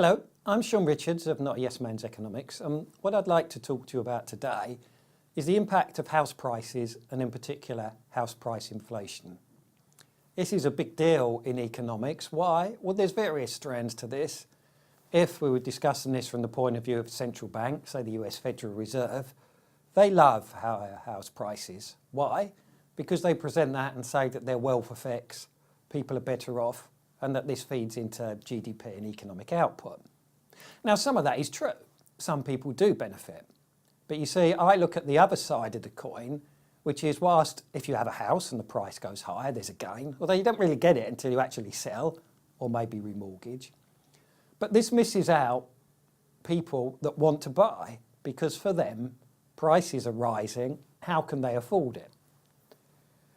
Hello, I'm Sean Richards of Not a Yes Man's Economics. What I'd like to talk to you about today is the impact of house prices and in particular house price inflation. This is a big deal in economics. Why? Well, there's various strands to this. If we were discussing this from the point of view of central banks, say the US Federal Reserve, they love higher house prices. Why? Because they present that and say that their wealth effects, people are better off, and that this feeds into GDP and economic output. Now, some of that is true. Some people do benefit. But you see, I look at the other side of the coin, which is whilst if you have a house and the price goes higher, there's a gain, although you don't really get it until you actually sell or maybe remortgage. But this misses out people that want to buy because for them, prices are rising. How can they afford it?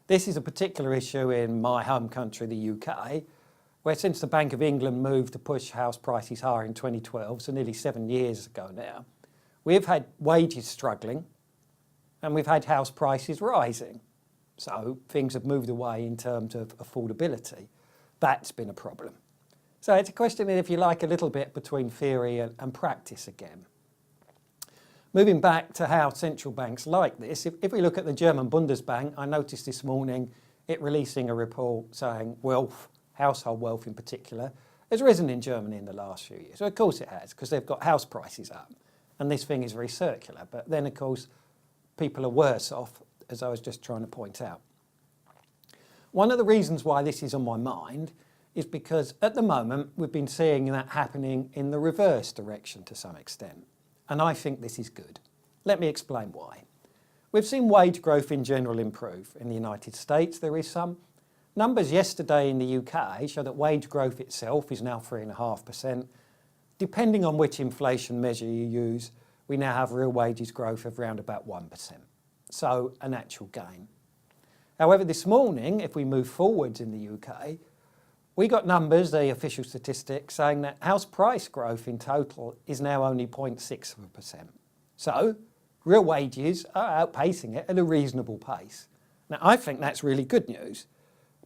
This is a particular issue in my home country, the UK, where since the Bank of England moved to push house prices higher in 2012, so nearly 7 years ago now, we've had wages struggling and we've had house prices rising. So things have moved away in terms of affordability. That's been a problem. So it's a question, if you like, a little bit between theory and practice again. Moving back to how central banks like this, if we look at the German Bundesbank, I noticed this morning it releasing a report saying wealth, household wealth in particular, has risen in Germany in the last few years. So of course it has, because they've got house prices up. And this thing is very circular. But then, of course, people are worse off, as I was just trying to point out. One of the reasons why this is on my mind is because at the moment we've been seeing that happening in the reverse direction to some extent. And I think this is good. Let me explain why. We've seen wage growth in general improve. In the United States there is some. Numbers yesterday in the UK show that wage growth itself is now 3.5%. Depending on which inflation measure you use, we now have real wages growth of around about 1%. So an actual gain. However, this morning, if we move forwards in the UK, we got numbers, the official statistics, saying that house price growth in total is now only 0.6%. So real wages are outpacing it at a reasonable pace. Now, I think that's really good news,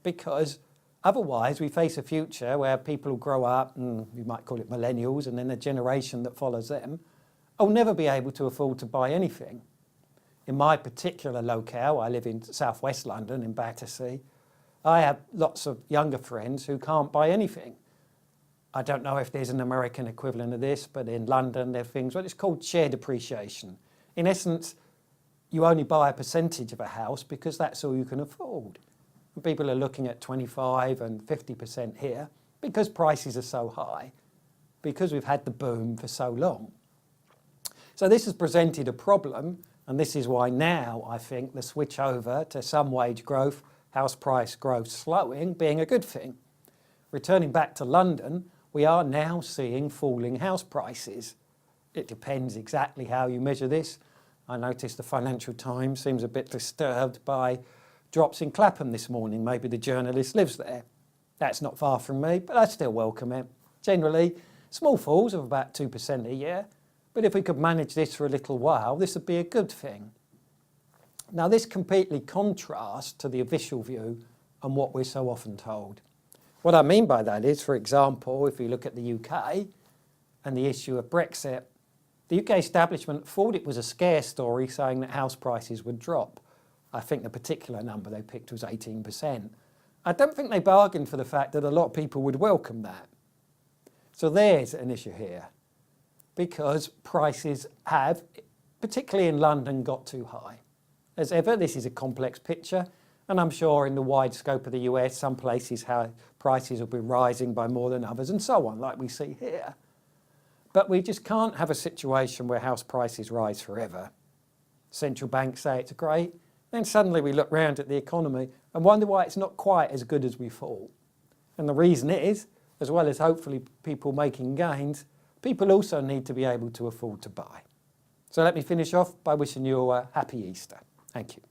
because otherwise we face a future where people will grow up, and you might call it millennials, and then the generation that follows them will never be able to afford to buy anything. In my particular locale, I live in southwest London, in Battersea, I have lots of younger friends who can't buy anything. I don't know if there's an American equivalent of this, but in London there are things, well, it's called share depreciation. In essence, you only buy a percentage of a house because that's all you can afford. And people are looking at 25 and 50% here because prices are so high, because we've had the boom for so long. So this has presented a problem, and this is why now I think the switch over to some wage growth, house price growth slowing, being a good thing. Returning back to London, we are now seeing falling house prices. It depends exactly how you measure this. I noticed the Financial Times seems a bit disturbed by drops in Clapham this morning. Maybe the journalist lives there. That's not far from me, but I still welcome it. Generally, small falls of about 2% a year. But if we could manage this for a little while, this would be a good thing. Now, this completely contrasts to the official view and what we're so often told. What I mean by that is, for example, if we look at the UK and the issue of Brexit, the UK establishment thought it was a scare story saying that house prices would drop. I think the particular number they picked was 18%. I don't think they bargained for the fact that a lot of people would welcome that. So there's an issue here, because prices have, particularly in London, got too high. As ever, this is a complex picture, and I'm sure in the wide scope of the US, some places how prices will be rising by more than others, and so on, like we see here. But we just can't have a situation where house prices rise forever. Central banks say it's great, then suddenly we look round at the economy and wonder why it's not quite as good as we thought. And the reason is, as well as hopefully people making gains, people also need to be able to afford to buy. So let me finish off by wishing you a happy Easter. Thank you.